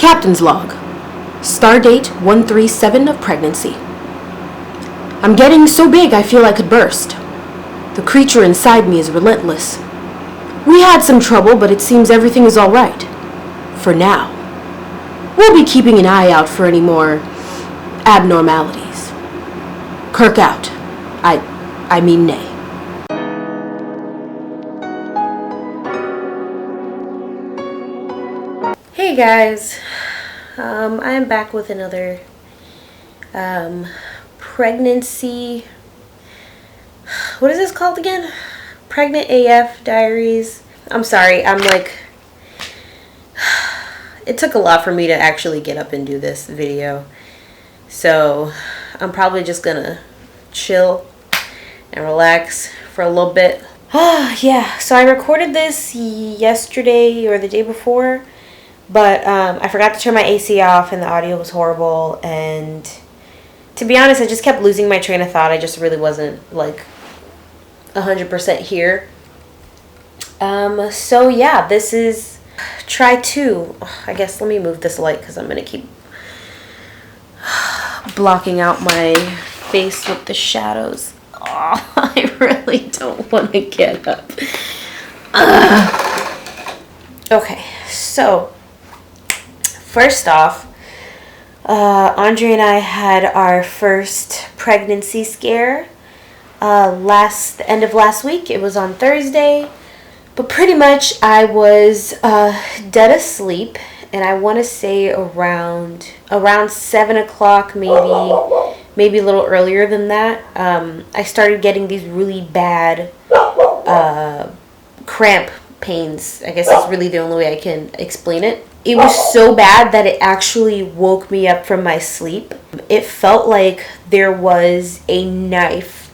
Captain's log. Stardate 137 of pregnancy. I'm getting so big I feel I could burst. The creature inside me is relentless. We had some trouble, but it seems everything is all right. For now. We'll be keeping an eye out for any more abnormalities. Kirk out. I mean nay. Hey guys, I am back with another pregnancy, what is this called again? Pregnant AF Diaries. I'm sorry, it took a lot for me to actually get up and do this video, so I'm probably just gonna chill and relax for a little bit. Yeah, so I recorded this yesterday or the day before, but I forgot to turn my AC off and the audio was horrible, and to be honest, I just kept losing my train of thought. I just really wasn't like 100% here. So yeah, this is try 2. I guess let me move this light because I'm gonna keep blocking out my face with the shadows. Oh, I really don't want to get up. Okay, so first off, Andre and I had our first pregnancy scare the end of last week. It was on Thursday, but pretty much I was dead asleep, and I want to say around 7 o'clock, maybe a little earlier than that, I started getting these really bad cramp pains. I guess that's really the only way I can explain it. It was so bad that it actually woke me up from my sleep. It felt like there was a knife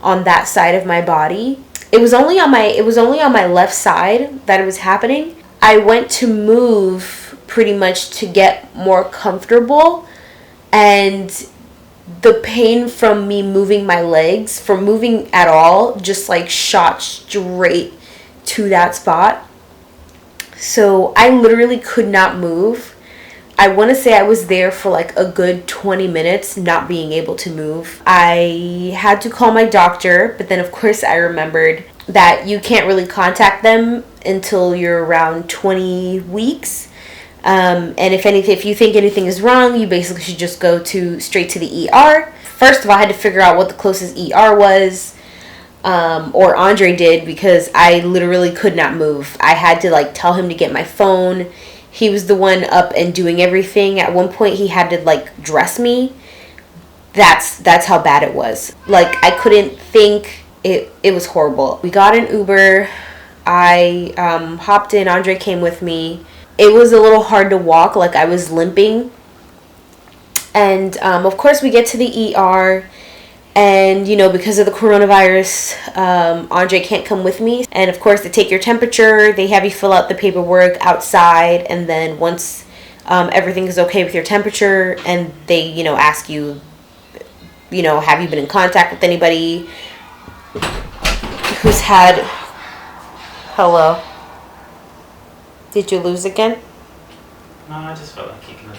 on that side of my body. It was only on my left side that it was happening. I went to move pretty much to get more comfortable, and the pain from me moving my legs, from moving at all, just like shot straight to that spot. So I literally could not move. I want to say I was there for like a good 20 minutes not being able to move. I had to call my doctor, but then of course I remembered that you can't really contact them until you're around 20 weeks. And if you think anything is wrong, you basically should just go straight to the ER. First of all, I had to figure out what the closest ER was. Or Andre did, because I literally could not move. I had to like tell him to get my phone. He was the one up and doing everything. At one point he had to like dress me. That's how bad it was. Like I couldn't think. It was horrible. We got an Uber. I hopped in. Andre came with me. It was a little hard to walk, like I was limping. And of course we get to the ER. And, you know, because of the coronavirus, Andre can't come with me. And, of course, they take your temperature. They have you fill out the paperwork outside. And then once everything is okay with your temperature, and they, you know, ask you, you know, have you been in contact with anybody who's had... Hello? Did you lose again? No, I just felt like kicking it.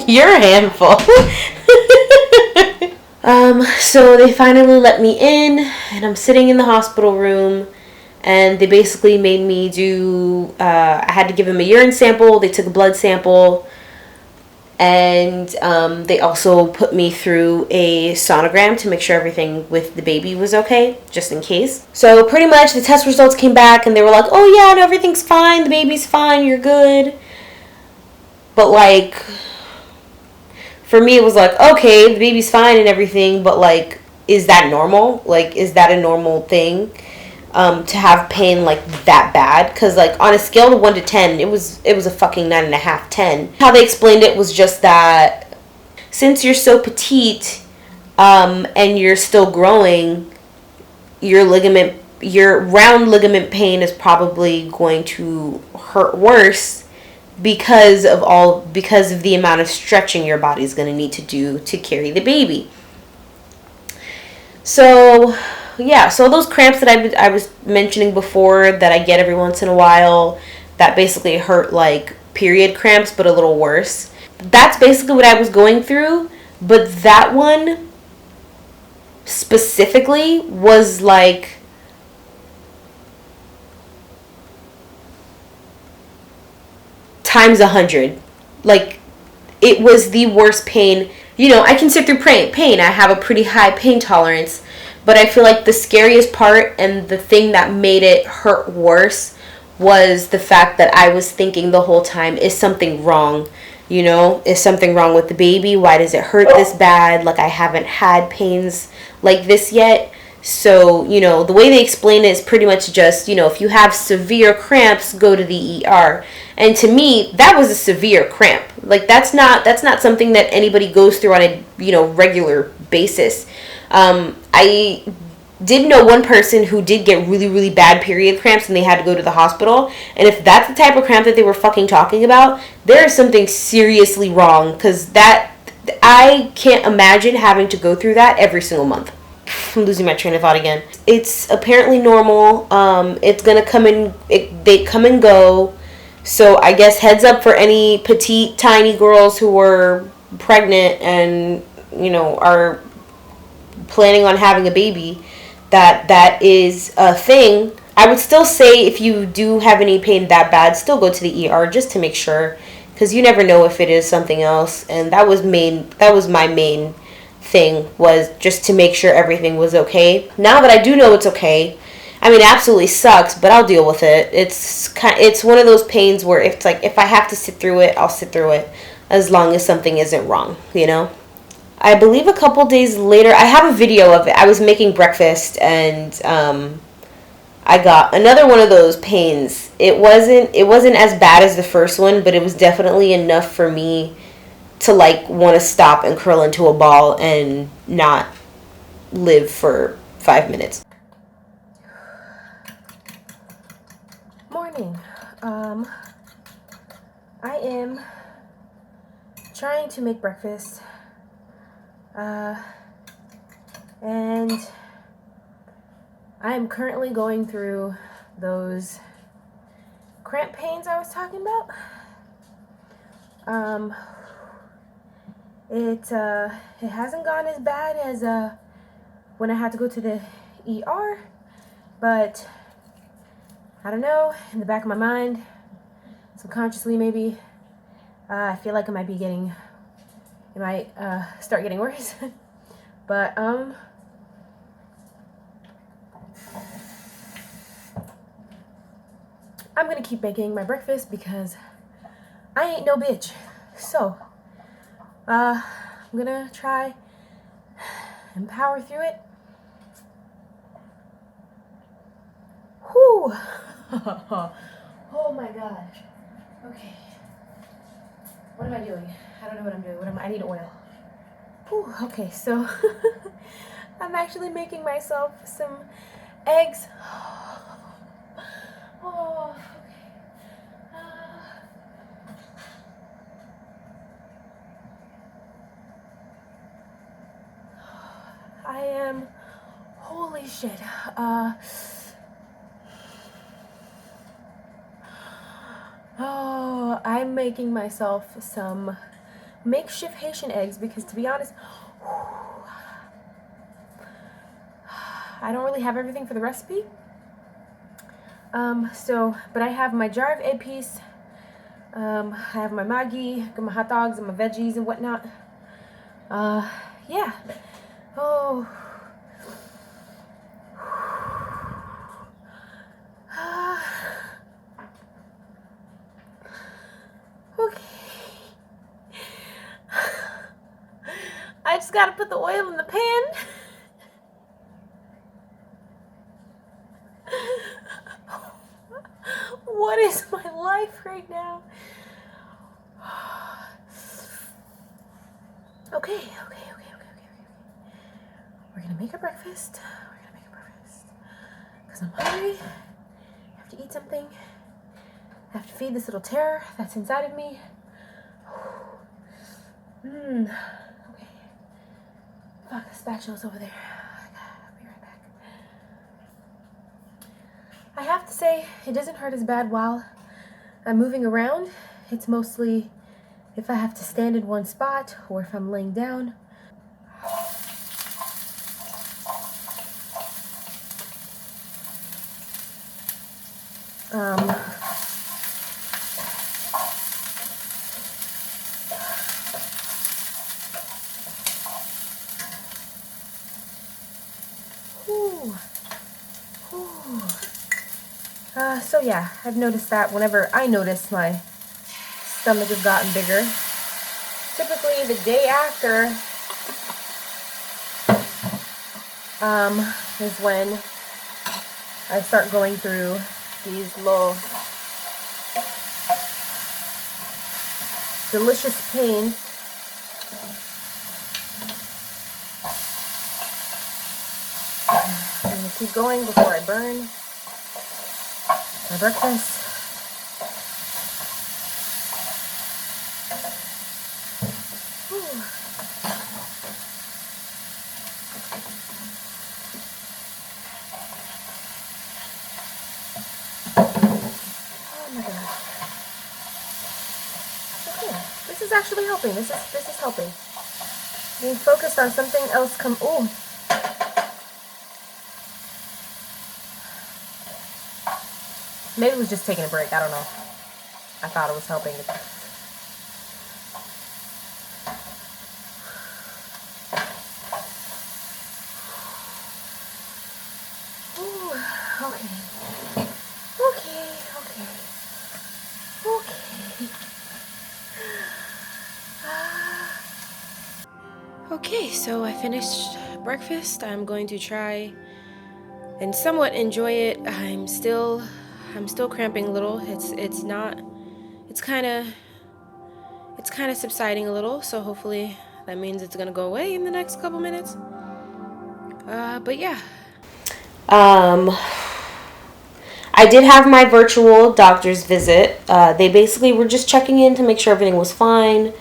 You're a handful. So they finally let me in, and I'm sitting in the hospital room, and they basically made me do, I had to give them a urine sample. They took a blood sample, and they also put me through a sonogram to make sure everything with the baby was okay, just in case. So pretty much the test results came back, and they were like, oh yeah, no, everything's fine, the baby's fine, you're good. But like, for me, it was like, okay, the baby's fine and everything, but like, is that normal? Like, is that a normal thing to have pain like that bad? Because like on a scale of 1 to 10, it was a fucking 9.5, 10. How they explained it was just that since you're so petite and you're still growing, your round ligament pain is probably going to hurt worse. Because of the amount of stretching your body's going to need to do to carry the baby. So yeah, so those cramps that I was mentioning before that I get every once in a while, that basically hurt like period cramps, but a little worse. That's basically what I was going through, but that one specifically was like times 100. Like, it was the worst pain. You know, I can sit through pain. I have a pretty high pain tolerance. But I feel like the scariest part and the thing that made it hurt worse was the fact that I was thinking the whole time, is something wrong? You know, is something wrong with the baby? Why does it hurt this bad? Like, I haven't had pains like this yet. So, you know, the way they explain it is pretty much just, you know, if you have severe cramps, go to the ER. And to me, that was a severe cramp. Like, that's not something that anybody goes through on a, you know, regular basis. I did know one person who did get really, really bad period cramps and they had to go to the hospital. And if that's the type of cramp that they were fucking talking about, there is something seriously wrong. Because I can't imagine having to go through that every single month. I'm losing my train of thought again. It's apparently normal. It's gonna come in. They come and go. So I guess heads up for any petite, tiny girls who are pregnant and, you know, are planning on having a baby. That is a thing. I would still say if you do have any pain that bad, still go to the ER just to make sure, because you never know if it is something else. And that was my main thing, was just to make sure everything was okay. Now that I do know it's okay, I mean, it absolutely sucks, but I'll deal with it. It's one of those pains where it's like, if I have to sit through it, I'll sit through it, as long as something isn't wrong, you know? I believe a couple days later, I have a video of it. I was making breakfast and I got another one of those pains. It wasn't as bad as the first one, but it was definitely enough for me to like want to stop and curl into a ball and not live for 5 minutes. Morning. I am trying to make breakfast. And I am currently going through those cramp pains I was talking about. It hasn't gone as bad as when I had to go to the ER, but I don't know, in the back of my mind, subconsciously maybe, I feel like it might start getting worse. But I'm gonna keep making my breakfast because I ain't no bitch. So I'm gonna try and power through it. Whew. Oh my god. Okay. What am I doing? I don't know what I'm doing. I need oil. Whew. Okay, so I'm actually making myself some eggs. Oh, okay. I am, holy shit. Oh, I'm making myself some makeshift Haitian eggs because, to be honest, I don't really have everything for the recipe. But I have my jar of egg piece. I have my Maggi, my hot dogs and my veggies and whatnot. Yeah. Oh. Okay. I just gotta put the oil in the pan. What is my life right now? Okay. We're gonna make our breakfast. Because I'm hungry. I have to eat something. I have to feed this little terror that's inside of me. Okay. Fuck, the spatula's over there. I'll be right back. I have to say, it doesn't hurt as bad while I'm moving around. It's mostly if I have to stand in one spot or if I'm laying down. Whew. Whew. So yeah, I've noticed that whenever I notice my stomach has gotten bigger, typically the day after is when I start going through these little delicious pains. I'm gonna keep going before I burn my breakfast. Whew. Oh my god. Okay, this is actually helping. This is helping. Being focused on something else ooh. Maybe it was just taking a break, I don't know. I thought it was helping. Ooh, okay. Okay, so I finished breakfast. I'm going to try and somewhat enjoy it. I'm still cramping a little. It's kind of subsiding a little, so hopefully that means it's gonna go away in the next couple minutes. But yeah. I did have my virtual doctor's visit. They basically were just checking in to make sure everything was fine,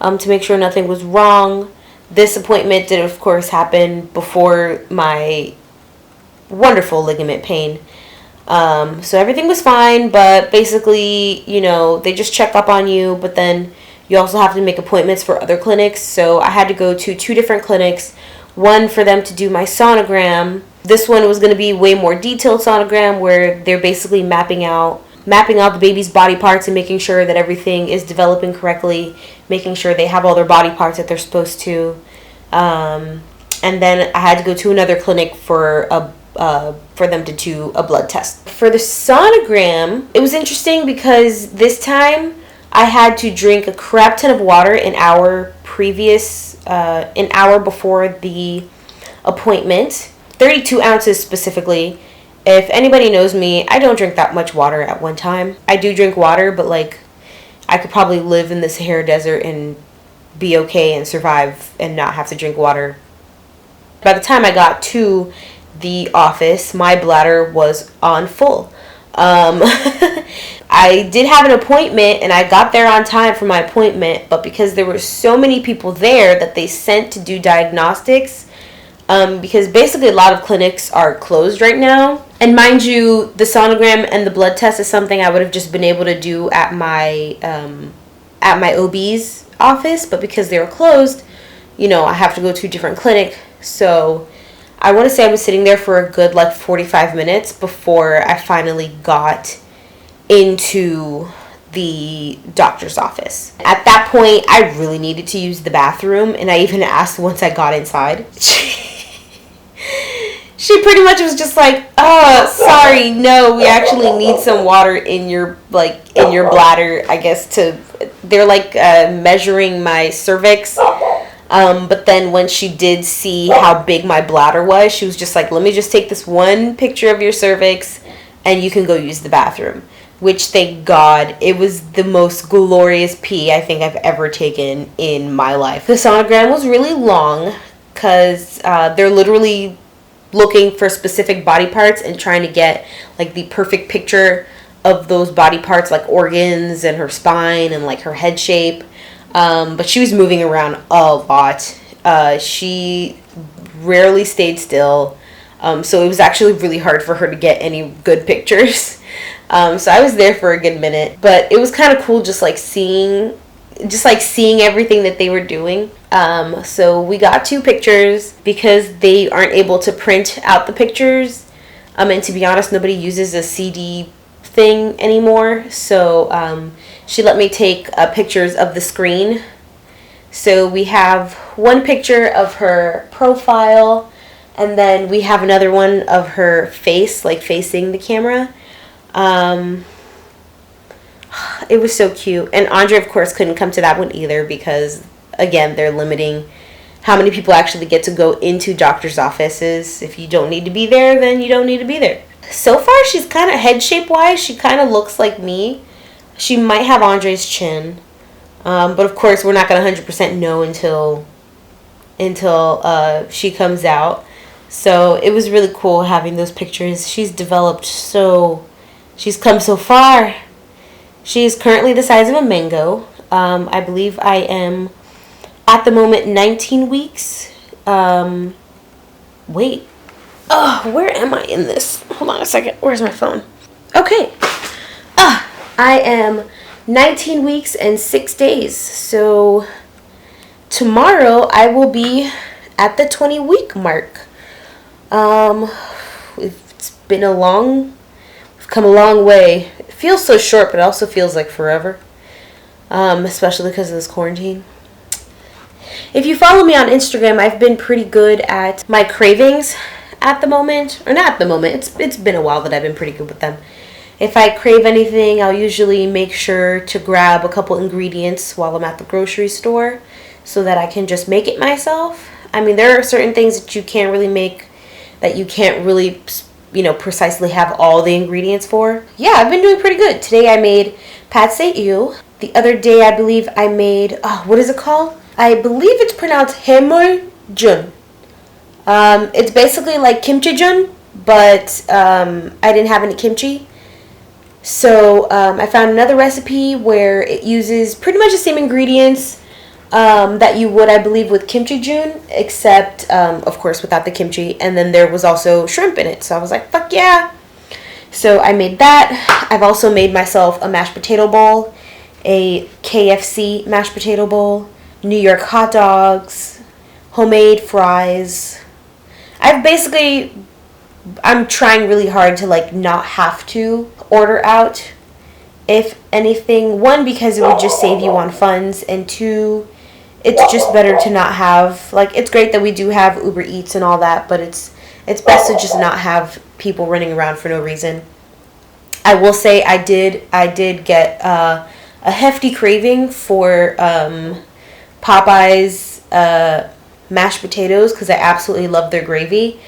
to make sure nothing was wrong. This appointment did, of course, happen before my wonderful ligament pain. So everything was fine, but basically, they just check up on you, but then you also have to make appointments for other clinics. So I had to go to 2 different clinics, one for them to do my sonogram. This one was going to be way more detailed sonogram where they're basically mapping out the baby's body parts and making sure that everything is developing correctly, making sure they have all their body parts that they're supposed to. And then I had to go to another clinic for them to do a blood test. For the sonogram, it was interesting because this time I had to drink a crap ton of water an hour before the appointment. 32 ounces specifically. If anybody knows me, I don't drink that much water at one time. I do drink water, but I could probably live in the Sahara Desert and be okay and survive and not have to drink water. By the time I got to the office, my bladder was on full. I did have an appointment and I got there on time for my appointment, but because there were so many people there that they sent to do diagnostics, because basically a lot of clinics are closed right now. And mind you, the sonogram and the blood test is something I would have just been able to do at my OB's office, but because they were closed, I have to go to a different clinic. So I want to say I was sitting there for a good 45 minutes before I finally got into the doctor's office. At that point, I really needed to use the bathroom, and I even asked once I got inside. She pretty much was just like, "Oh, sorry, no, we actually need some water in your bladder, I guess." They're measuring my cervix. But then when she did see how big my bladder was, she was just like, "Let me just take this one picture of your cervix, and you can go use the bathroom." Which, thank God, it was the most glorious pee I think I've ever taken in my life. The sonogram was really long because they're literally looking for specific body parts and trying to get the perfect picture of those body parts, like organs and her spine and her head shape. But she was moving around a lot. She rarely stayed still. So it was actually really hard for her to get any good pictures. So I was there for a good minute, but it was kind of cool just like seeing everything that they were doing. So we got 2 pictures because they aren't able to print out the pictures. And to be honest, nobody uses a CD thing anymore. So she let me take pictures of the screen. So we have one picture of her profile, and then we have another one of her face, like facing the camera. It was so cute. And Andre, of course, couldn't come to that one either because, again, they're limiting how many people actually get to go into doctor's offices. If you don't need to be there, then you don't need to be there. So far, she's kind of head shape-wise, she kind of looks like me. She might have Andre's chin. But, of course, we're not going to 100% know until she comes out. So it was really cool having those pictures. She's come so far. She's currently the size of a mango. I believe I am, at the moment, 19 weeks. Wait. Oh, where am I in this? Hold on a second. Where's my phone? Okay. I am 19 weeks and 6 days. So tomorrow I will be at the 20-week mark. It's been we've come a long way. It feels so short, but it also feels like forever. Especially because of this quarantine. If you follow me on Instagram, I've been pretty good at my cravings at the moment. Or not at the moment. It's been a while that I've been pretty good with them. If I crave anything, I'll usually make sure to grab a couple ingredients while I'm at the grocery store so that I can just make it myself. I mean, there are certain things that you can't really make, that you can't really, precisely have all the ingredients for. Yeah, I've been doing pretty good. Today I made pâte ew. The other day I believe I made, what is it called? I believe it's pronounced haemuljun. It's basically like kimchi jun, but I didn't have any kimchi. So I found another recipe where it uses pretty much the same ingredients that you would, I believe, with kimchi jun, except, of course, without the kimchi. And then there was also shrimp in it. So I was like, fuck yeah. So I made that. I've also made myself a mashed potato bowl, a KFC mashed potato bowl, New York hot dogs, homemade fries. I'm trying really hard to not have to order out, if anything. 1, because it would just save you on funds, and 2, it's just better to not have, it's great that we do have Uber Eats and all that, but it's best to just not have people running around for no reason. I will say I did get a hefty craving for Popeye's mashed potatoes because I absolutely love their gravy.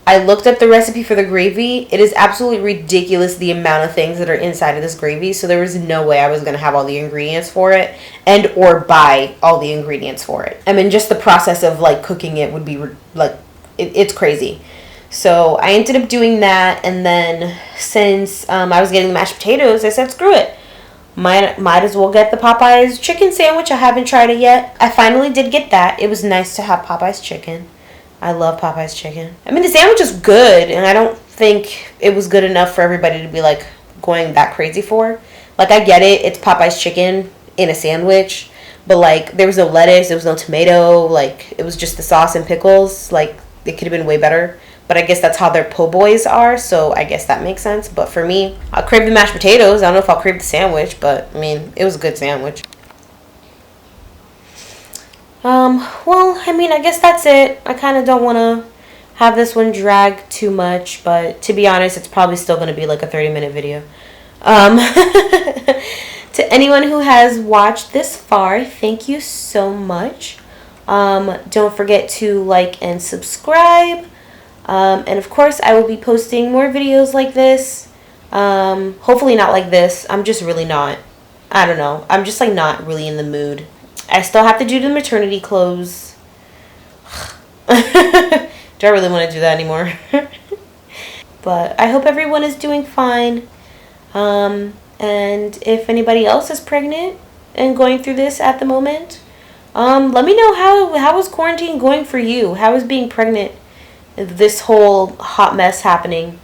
I looked up the recipe for the gravy. It is absolutely ridiculous the amount of things that are inside of this gravy. So there was no way I was going to have all the ingredients for it and or buy all the ingredients for it. I mean, just the process of cooking it would be it's crazy. So I ended up doing that. And then since I was getting the mashed potatoes, I said, screw it. Might as well get the Popeye's chicken sandwich. I haven't tried it yet. I finally did get that. It was nice to have Popeye's chicken. I love Popeye's chicken. I mean, the sandwich is good, and I don't think it was good enough for everybody to be, going that crazy for. I get it. It's Popeye's chicken in a sandwich, but, there was no lettuce. There was no tomato. It was just the sauce and pickles. It could have been way better. But I guess that's how their po' boys are, so I guess that makes sense. But for me, I'll crave the mashed potatoes. I don't know if I'll crave the sandwich, but, I mean, it was a good sandwich. Well, I mean, I guess that's it. I kind of don't want to have this one drag too much, but to be honest, it's probably still going to be a 30-minute video. To anyone who has watched this far, thank you so much. Don't forget to like and subscribe. And of course, I will be posting more videos like this. Hopefully not like this. I'm just really not. I don't know. I'm just not really in the mood. I still have to do the maternity clothes. Do I really want to do that anymore? But I hope everyone is doing fine. And if anybody else is pregnant and going through this at the moment, let me know how is quarantine going for you? How is being pregnant this whole hot mess happening,